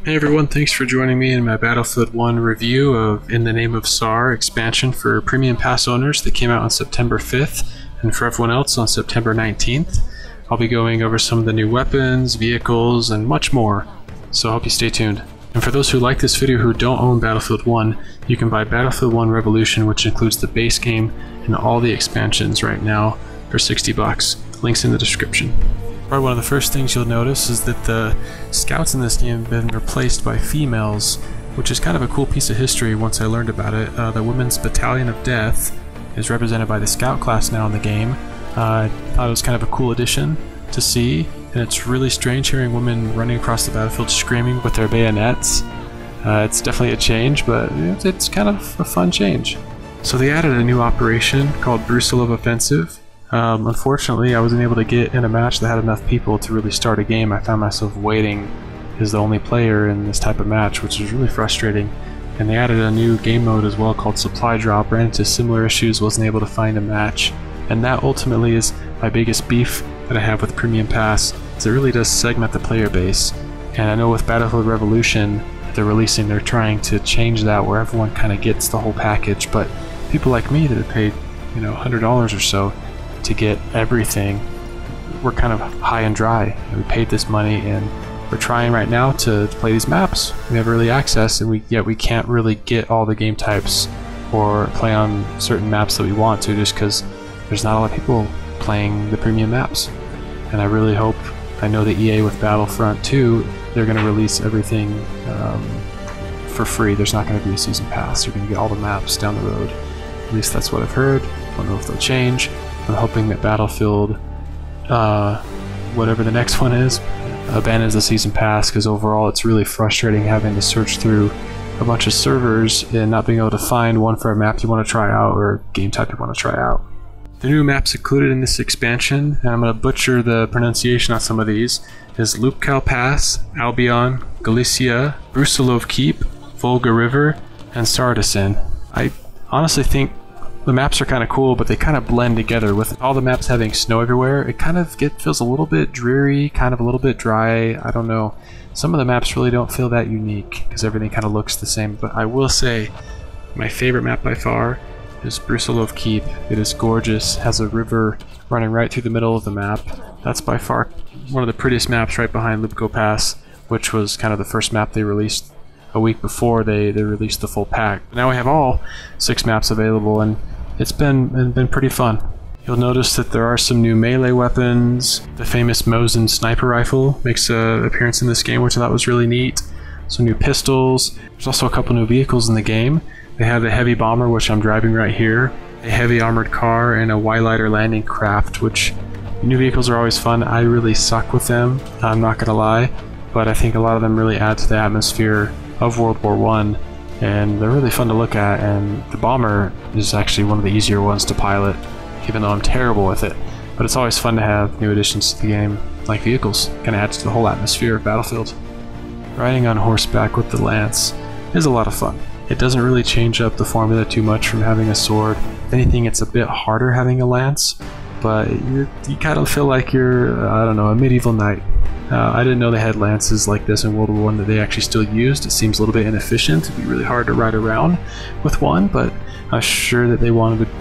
Hey everyone, thanks for joining me in my Battlefield 1 review of In the Name of Tsar expansion for Premium Pass owners that came out on September 5th, and for everyone else on September 19th. I'll be going over some of the new weapons, vehicles, and much more, so I hope you stay tuned. And for those who like this video who don't own Battlefield 1, you can buy Battlefield 1 Revolution, which includes the base game and all the expansions right now for $60. Links in the description. Probably one of the first things you'll notice is that the scouts in this game have been replaced by females, which is kind of a cool piece of history once I learned about it. The Women's Battalion of Death is represented by the scout class now in the game. I thought it was kind of a cool addition to see, and it's really strange hearing women running across the battlefield screaming with their bayonets. It's definitely a change, but it's kind of a fun change. So they added a new operation called Brusilov Offensive. Unfortunately, I wasn't able to get in a match that had enough people to really start a game. I found myself waiting as the only player in this type of match, which was really frustrating. And they added a new game mode as well called Supply Drop. Ran into similar issues, wasn't able to find a match. And that ultimately is my biggest beef that I have with Premium Pass, is it really does segment the player base. And I know with Battlefield Revolution they're trying to change that where everyone kind of gets the whole package, but people like me that have paid $100 or so to get everything, we're kind of high and dry. We paid this money and we're trying right now to play these maps. We have early access, and yet we can't really get all the game types or play on certain maps that we want to, just because there's not a lot of people playing the premium maps. And I really hope, I know that EA with Battlefront 2, they're going to release everything for free. There's not going to be a season pass. You're going to get all the maps down the road. At least that's what I've heard. I don't know if they'll change. I'm hoping that Battlefield, whatever the next one is, abandons the season pass, because overall it's really frustrating having to search through a bunch of servers and not being able to find one for a map you want to try out or game type you want to try out. The new maps included in this expansion, and I'm going to butcher the pronunciation on some of these, is Lupkal Pass, Albion, Galicia, Brusilov Keep, Volga River, and Sardisan. I honestly think the maps are kind of cool, but they kind of blend together. With all the maps having snow everywhere, it kind of feels a little bit dreary, kind of a little bit dry. I don't know. Some of the maps really don't feel that unique because everything kind of looks the same, but I will say my favorite map by far is Brusilov Keep. It is gorgeous, has a river running right through the middle of the map. That's by far one of the prettiest maps, right behind Lupko Pass, which was kind of the first map they released a week before they released the full pack. Now we have all 6 maps available, and it's been pretty fun. You'll notice that there are some new melee weapons. The famous Mosin sniper rifle makes an appearance in this game, which I thought was really neat. Some new pistols. There's also a couple new vehicles in the game. They have the heavy bomber, which I'm driving right here, a heavy armored car, and a Y-Lighter landing craft, which new vehicles are always fun. I really suck with them, I'm not gonna lie, but I think a lot of them really add to the atmosphere of World War I, and they're really fun to look at, and the bomber is actually one of the easier ones to pilot, even though I'm terrible with it. But it's always fun to have new additions to the game, like vehicles. Kind of adds to the whole atmosphere of Battlefield. Riding on horseback with the lance is a lot of fun. It doesn't really change up the formula too much from having a sword. If anything, it's a bit harder having a lance, but you kind of feel like you're, I don't know, a medieval knight. I didn't know they had lances like this in World War I that they actually still used. It seems a little bit inefficient. It'd be really hard to ride around with one, but I'm sure that they wanted to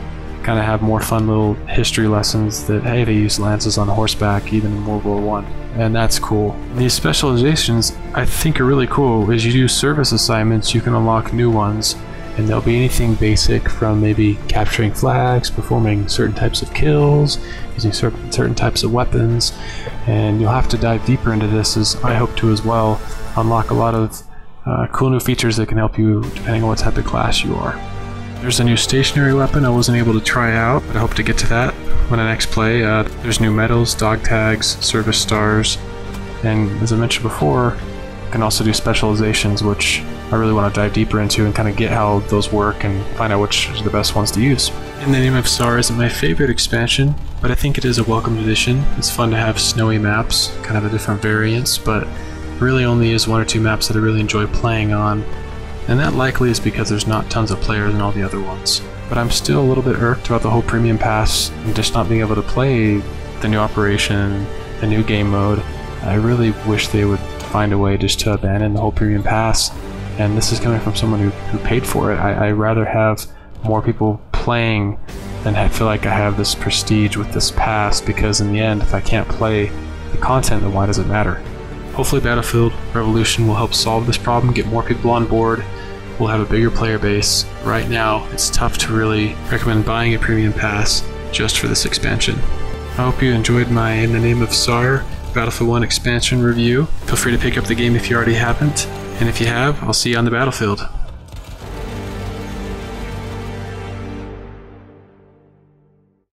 kind of have more fun little history lessons that, hey, they use lances on horseback even in World War I, and that's cool. These specializations I think are really cool. As you do service assignments, you can unlock new ones, and there'll be anything basic from maybe capturing flags, performing certain types of kills, using certain types of weapons, and you'll have to dive deeper into this, as I hope to as well, unlock a lot of cool new features that can help you depending on what type of class you are. There's a new stationary weapon I wasn't able to try out, but I hope to get to that when I next play. There's new medals, dog tags, service stars, and as I mentioned before, you can also do specializations, which I really want to dive deeper into and kind of get how those work and find out which are the best ones to use. In the Name of Tsar isn't my favorite expansion, but I think it is a welcome addition. It's fun to have snowy maps, kind of a different variants, but really only is 1 or 2 maps that I really enjoy playing on. And that likely is because there's not tons of players in all the other ones. But I'm still a little bit irked about the whole Premium Pass and just not being able to play the new operation, the new game mode, I really wish they would find a way just to abandon the whole premium pass. And this is coming from someone who paid for it. I'd rather have more people playing than feel like I have this prestige with this pass, because in the end, if I can't play the content, then why does it matter? Hopefully Battlefield Revolution will help solve this problem, get more people on board. We'll have a bigger player base. Right now, it's tough to really recommend buying a premium pass just for this expansion. I hope you enjoyed my In the Name of Tsar Battlefield 1 expansion review. Feel free to pick up the game if you already haven't, and if you have, I'll see you on the battlefield.